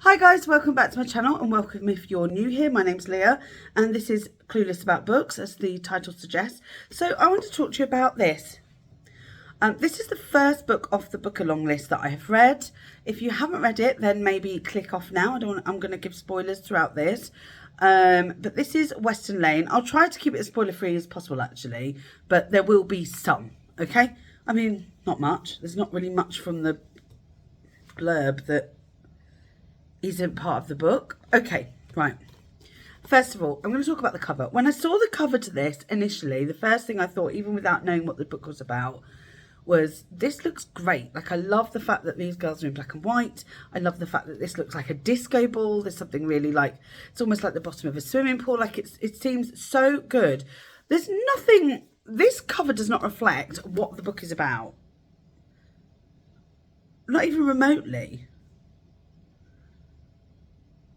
Hi guys, welcome back to my channel and welcome if you're new here. My name's Leah and this is Clueless About Books, as the title suggests. So I want to talk to you about this. This is the first book off the book-along list that I have read. If you haven't read it, then maybe click off now. I'm going to give spoilers throughout this. But this is Western Lane. I'll try to keep it as spoiler-free as possible actually, but there will be some, okay? I mean, not much. There's not really much from the blurb that isn't part of the book. Okay, right. First of all, I'm going to talk about the cover. When I saw the cover to this initially, the first thing I thought, even without knowing what the book was about, was this looks great. Like, I love the fact that these girls are in black and white. I love the fact that this looks like a disco ball. There's something really like, it's almost like the bottom of a swimming pool. Like, it seems so good. There's nothing, this cover does not reflect what the book is about. Not even remotely.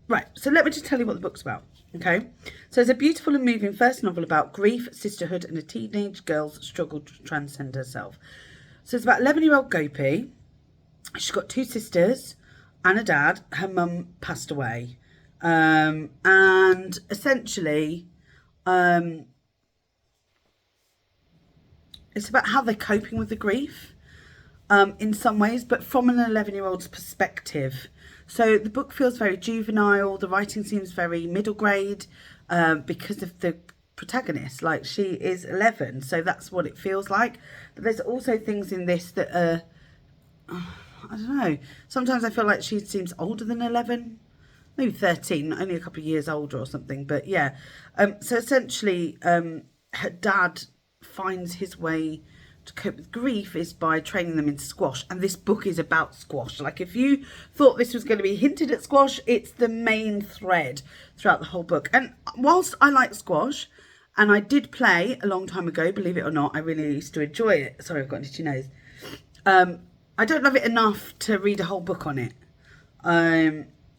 Right, so let me just tell you what the book's about, okay? So it's a beautiful and moving first novel about grief, sisterhood, and a teenage girl's struggle to transcend herself. So it's about 11-year-old Gopi. She's got two sisters and a dad. Her mum passed away. And essentially, it's about how they're coping with the grief in some ways, but from an 11-year-old's perspective. So the book feels very juvenile. The writing seems very middle grade because of the protagonist. Like, she is 11, so that's what it feels like. But there's also things in this that are, I don't know. Sometimes I feel like she seems older than 11, maybe 13, only a couple of years older or something. But yeah, so essentially her dad finds his way to cope with grief is by training them in squash, and this book is about squash. Like, if you thought this was going to be hinted at squash, it's the main thread throughout the whole book. And whilst I like squash, and I did play a long time ago, believe it or not, I really used to enjoy it. Sorry, I've got an itchy nose. I don't love it enough to read a whole book on it.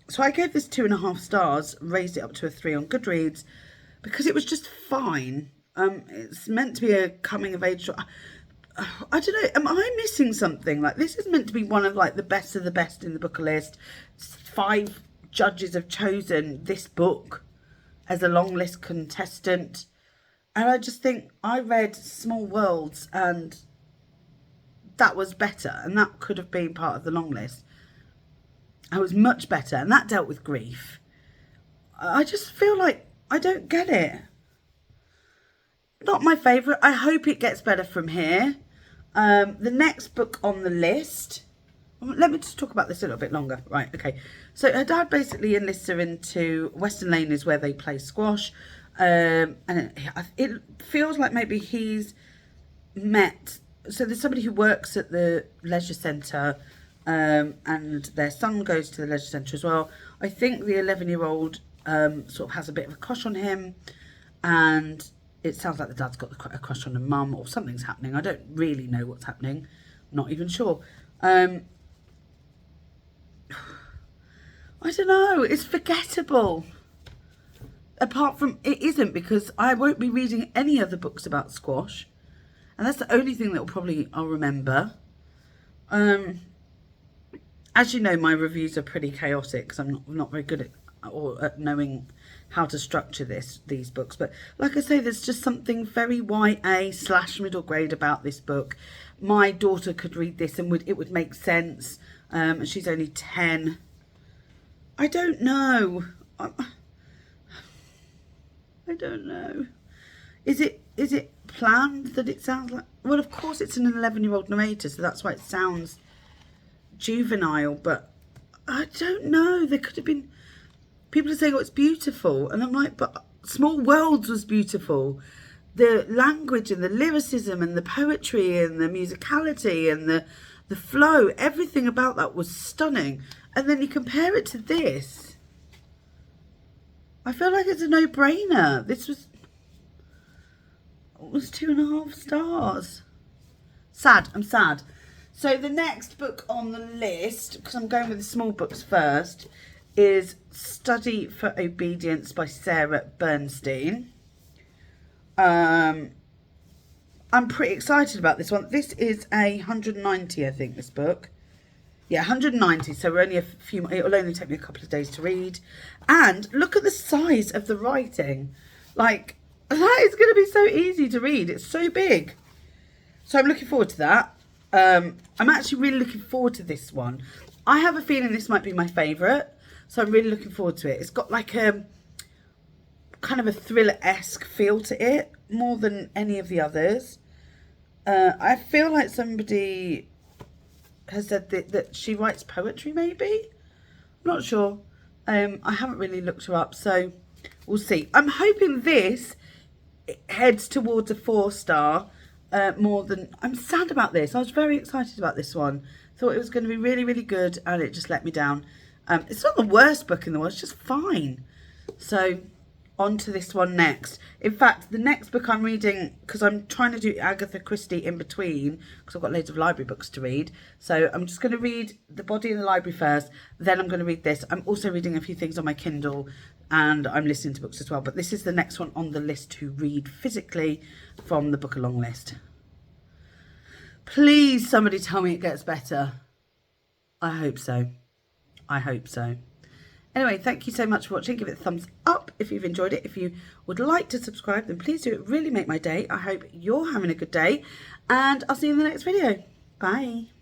So I gave this 2.5 stars, raised it up to a 3 on Goodreads, because it was just fine. It's meant to be a coming of age. I don't know, am I missing something? Like, this is meant to be one of like the best of the best in the book list. 5 judges have chosen this book as a long list contestant. And I just think I read Small Worlds and that was better. And that could have been part of the long list. I was much better. And that dealt with grief. I just feel like I don't get it. Not my favourite. I hope it gets better from here. The next book on the list, let me just talk about this a little bit longer. Right, okay. So her dad basically enlists her into Western Lane, is where they play squash. And it feels like maybe he's met, so there's somebody who works at the leisure centre, and their son goes to the leisure centre as well. I think the 11-year-old sort of has a bit of a crush on him, and it sounds like the dad's got a crush on the mum, or something's happening. I don't really know what's happening. I'm not even sure. I don't know. It's forgettable. Apart from, it isn't, because I won't be reading any other books about squash. And that's the only thing that I'll remember. As you know, my reviews are pretty chaotic because I'm not very good at knowing how to structure these books. But like I say, there's just something very YA/middle grade about this book. My daughter could read this and it would make sense. And she's only 10. I don't know. I don't know. Is it planned that it sounds like? Well, of course it's an 11-year-old narrator, so that's why it sounds juvenile. But I don't know. There could have been. People are saying, oh, it's beautiful. And I'm like, but Small Worlds was beautiful. The language and the lyricism and the poetry and the musicality and the flow, everything about that was stunning. And then you compare it to this. I feel like it's a no-brainer. This was 2.5 stars. Sad. I'm sad. So the next book on the list, because I'm going with the small books first, is Study for Obedience by Sarah Bernstein. I'm pretty excited about this one. This is a 190, I think, this book. Yeah, 190, so we're only a few, it'll only take me a couple of days to read. And look at the size of the writing. Like, that is going to be so easy to read. It's so big. So I'm looking forward to that. I'm actually really looking forward to this one. I have a feeling this might be my favourite, so I'm really looking forward to it. It's got like a kind of a thriller-esque feel to it, more than any of the others. I feel like somebody has said that she writes poetry, maybe? I'm not sure. I haven't really looked her up, so we'll see. I'm hoping this heads towards a 4-star more than... I'm sad about this. I was very excited about this one. Thought it was going to be really, really good, and it just let me down. It's not the worst book in the world. It's just fine. So... on to this one next. In fact, the next book I'm reading, because I'm trying to do Agatha Christie in between, because I've got loads of library books to read. So I'm just going to read The Body in the Library first, then I'm going to read this. I'm also reading a few things on my Kindle, and I'm listening to books as well. But this is the next one on the list to read physically from the book along list. Please, somebody tell me it gets better. I hope so. I hope so. Anyway, thank you so much for watching. Give it a thumbs up if you've enjoyed it. If you would like to subscribe, then please do. It really make my day. I hope you're having a good day. And I'll see you in the next video. Bye.